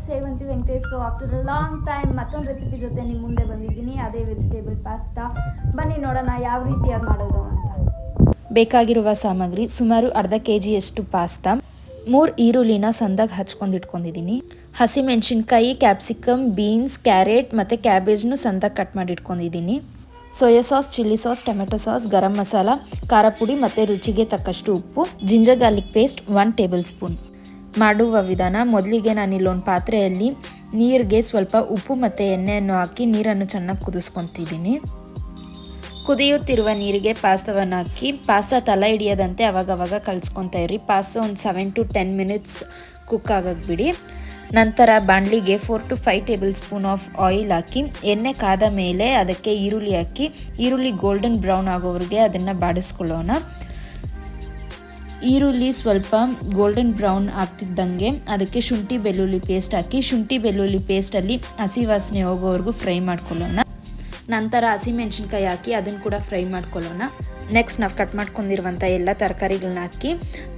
Sevanthi Venkatesh. So after a long time ಮತ್ತೊಂದು recipe ಜೊತೆ ನಿಮ್ಮ ಮುಂದೆ ಬಂದಿದ್ದೀನಿ, ಅದೇ ವೆಜಿಟೇಬಲ್ ಪಾಸ್ತಾ. ಬನ್ನಿ ನೋಡೋಣ ಯಾವ ರೀತಿಯಾಗಿ ಮಾಡೋದು ಅಂತ. ಬೇಕಾಗಿರುವ ಸಾಮಗ್ರಿ ಸುಮಾರು ಅರ್ಧ kg ಪಾಸ್ತಾ, 3 ಈರುಳ್ಳಿನ ಸಣ್ಣದಾಗಿ ಹಚ್ಕೊಂಡು ಇಟ್ಕೊಂಡಿದ್ದೀನಿ. ಹಸಿಮೆಣಸಿನ್ಕಾಯಿ, ಕ್ಯಾಪ್ಸಿಕಮ್, ಬೀನ್ಸ್, ಕ್ಯಾರೆಟ್ ಮತ್ತು ಕ್ಯಾಬೇಜ್ನು ಸಣ್ಣದಾಗಿ ಕಟ್ ಮಾಡಿ ಇಟ್ಕೊಂಡಿದ್ದೀನಿ. Soya sauce, chilli sauce, tomato sauce, garam masala, ಖಾರ ಪುಡಿ ಮತ್ತು ರುಚಿಗೆ ತಕ್ಕಷ್ಟು ಉಪ್ಪು, ginger garlic paste 1 tablespoon. ಮಾಡುವ ವಿಧಾನ: ಮೊದಲಿಗೆ ನಾನಿಲ್ಲೊಂದು ಪಾತ್ರೆಯಲ್ಲಿ ನೀರಿಗೆ ಸ್ವಲ್ಪ ಉಪ್ಪು ಮತ್ತು ಎಣ್ಣೆಯನ್ನು ಹಾಕಿ ನೀರನ್ನು ಚೆನ್ನಾಗಿ ಕುದಿಸ್ಕೊತಿದ್ದೀನಿ. ಕುದಿಯುತ್ತಿರುವ ನೀರಿಗೆ ಪಾಸ್ತಾವನ್ನು ಹಾಕಿ ಪಾಸ್ತಾ ತಲೆ ಹಿಡಿಯದಂತೆ ಅವಾಗವಾಗ ಕಲಿಸ್ಕೊತಾ ಇರಿ. ಪಾಸ್ತಾ ಒಂದು 7 to 10 ಮಿನಿಟ್ಸ್ ಕುಕ್ ಆಗಕ್ಕೆ ಬಿಡಿ. ನಂತರ ಬಾಣಲಿಗೆ 4 to 5 tablespoon of oil ಹಾಕಿ ಎಣ್ಣೆ ಕಾದ ಮೇಲೆ ಅದಕ್ಕೆ ಈರುಳ್ಳಿ ಹಾಕಿ ಈರುಳ್ಳಿ ಗೋಲ್ಡನ್ ಬ್ರೌನ್ ಆಗೋವರೆಗೆ ಅದನ್ನು ಬಾಡಿಸ್ಕೊಳ್ಳೋಣ. ಈರುಳ್ಳಿ ಸ್ವಲ್ಪ ಗೋಲ್ಡನ್ ಬ್ರೌನ್ ಆಗ್ತಿದ್ದಂಗೆ ಅದಕ್ಕೆ ಶುಂಠಿ ಬೆಳ್ಳುಳ್ಳಿ ಪೇಸ್ಟ್ ಹಾಕಿ ಶುಂಠಿ ಬೆಳ್ಳುಳ್ಳಿ ಪೇಸ್ಟಲ್ಲಿ ಹಸಿ ವಾಸನೆ ಹೋಗೋವರೆಗೂ ಫ್ರೈ ಮಾಡ್ಕೊಳ್ಳೋಣ. ನಂತರ ಹಸಿಮೆಣಸಿನ್ಕಾಯಿ ಹಾಕಿ ಅದನ್ನು ಕೂಡ ಫ್ರೈ ಮಾಡ್ಕೊಳ್ಳೋಣ. ನೆಕ್ಸ್ಟ್ ನಾವು ಕಟ್ ಮಾಡ್ಕೊಂಡಿರುವಂಥ ಎಲ್ಲ ತರಕಾರಿಗಳನ್ನ ಹಾಕಿ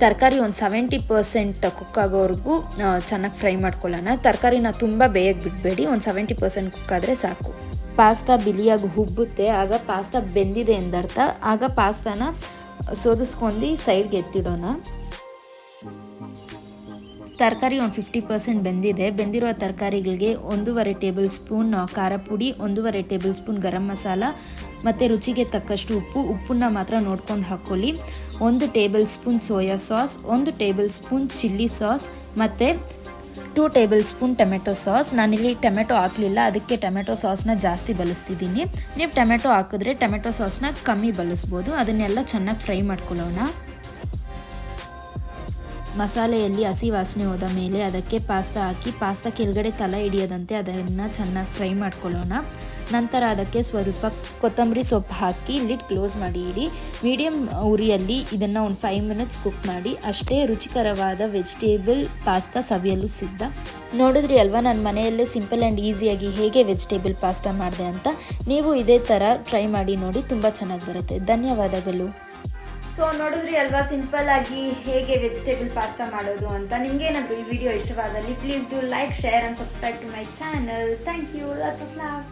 ತರಕಾರಿ ಒಂದು 70% ಕುಕ್ ಆಗೋವರೆಗೂ ಚೆನ್ನಾಗಿ ಫ್ರೈ ಮಾಡ್ಕೊಳ್ಳೋಣ. ತರಕಾರಿನ ತುಂಬ ಬೇಯಕ್ಕೆ ಬಿಡಬೇಡಿ, ಒಂದು 70% ಕುಕ್ ಆದರೆ ಸಾಕು. ಪಾಸ್ತಾ ಬಿಳಿಯಾಗಿ ಹುಬ್ಬುತ್ತೆ, ಆಗ ಪಾಸ್ತಾ ಬೆಂದಿದೆ ಎಂದರ್ಥ. ಆಗ ಪಾಸ್ತಾನ ಸೋದಿಸ್ಕೊಂಡು ಸೈಡ್ಗೆ ಎತ್ತಿಡೋಣ. ತರಕಾರಿ ಒಂದು 50% ಬೆಂದಿದೆ. ಬೆಂದಿರುವ ತರಕಾರಿಗಳಿಗೆ 1.5 ಟೇಬಲ್ ಸ್ಪೂನ್ ಖಾರ ಪುಡಿ, 1.5 ಟೇಬಲ್ ಸ್ಪೂನ್ ಗರಂ ಮಸಾಲ ಮತ್ತು ರುಚಿಗೆ ತಕ್ಕಷ್ಟು ಉಪ್ಪನ್ನ ಮಾತ್ರ ನೋಡ್ಕೊಂಡು ಹಾಕ್ಕೊಳ್ಳಿ. 1 table spoon soya sauce, 1 table spoon chilli sauce ಮತ್ತು 2 ಟೇಬಲ್ ಸ್ಪೂನ್ ಟೊಮೆಟೊ ಸಾಸ್. ನಾನಿಲ್ಲಿ ಟೊಮೆಟೊ ಹಾಕಲಿಲ್ಲ, ಅದಕ್ಕೆ ಟೊಮೆಟೊ ಸಾಸ್ನ ಜಾಸ್ತಿ ಬಳಸ್ತಿದ್ದೀನಿ. ನೀವು ಟೊಮೆಟೊ ಹಾಕಿದ್ರೆ ಟೊಮೆಟೊ ಸಾಸ್ನ ಕಮ್ಮಿ ಬಳಸ್ಬೋದು. ಅದನ್ನೆಲ್ಲ ಚೆನ್ನಾಗಿ ಫ್ರೈ ಮಾಡ್ಕೊಳ್ಳೋಣ. ಮಸಾಲೆಯಲ್ಲಿ ಹಸಿ ವಾಸನೆ ಹೋದ ಮೇಲೆ ಅದಕ್ಕೆ ಪಾಸ್ತಾ ಹಾಕಿ ಪಾಸ್ತಾ ಕೆಳಗಡೆ ತಲೆ ಹಿಡಿಯದಂತೆ ಅದನ್ನು ಚೆನ್ನಾಗಿ ಫ್ರೈ ಮಾಡ್ಕೊಳ್ಳೋಣ. ನಂತರ ಅದಕ್ಕೆ ಸ್ವಲ್ಪ ಕೊತ್ತಂಬರಿ ಸೊಪ್ಪು ಹಾಕಿ ಲಿಡ್ ಕ್ಲೋಸ್ ಮಾಡಿ ಇಡಿ. ಮೀಡಿಯಮ್ ಉರಿಯಲ್ಲಿ ಇದನ್ನು ಒಂದು 5 ಮಿನಿಟ್ಸ್ ಕುಕ್ ಮಾಡಿ. ಅಷ್ಟೇ ರುಚಿಕರವಾದ ವೆಜಿಟೇಬಲ್ ಪಾಸ್ತಾ ಸವಿಯಲು ಸಿದ್ಧ. ನೋಡಿದ್ರಿ ಅಲ್ವಾ ನನ್ನ ಮನೆಯಲ್ಲೇ ಸಿಂಪಲ್ ಆ್ಯಂಡ್ ಈಸಿಯಾಗಿ ಹೇಗೆ ವೆಜಿಟೇಬಲ್ ಪಾಸ್ತಾ ಮಾಡಿದೆ ಅಂತ. ನೀವು ಇದೇ ಥರ ಟ್ರೈ ಮಾಡಿ ನೋಡಿ, ತುಂಬ ಚೆನ್ನಾಗಿ ಬರುತ್ತೆ. ಧನ್ಯವಾದಗಳು. ಸೊ ನೋಡಿದ್ರಿ ಅಲ್ವಾ ಸಿಂಪಲ್ ಆಗಿ ಹೇಗೆ ವೆಜಿಟೇಬಲ್ ಪಾಸ್ತಾ ಮಾಡೋದು ಅಂತ. ನಿಮಗೇನಾದರೂ ಈ ವಿಡಿಯೋ ಇಷ್ಟವಾದಲ್ಲಿ please do like, share and subscribe to my channel. Thank you. Lots of love.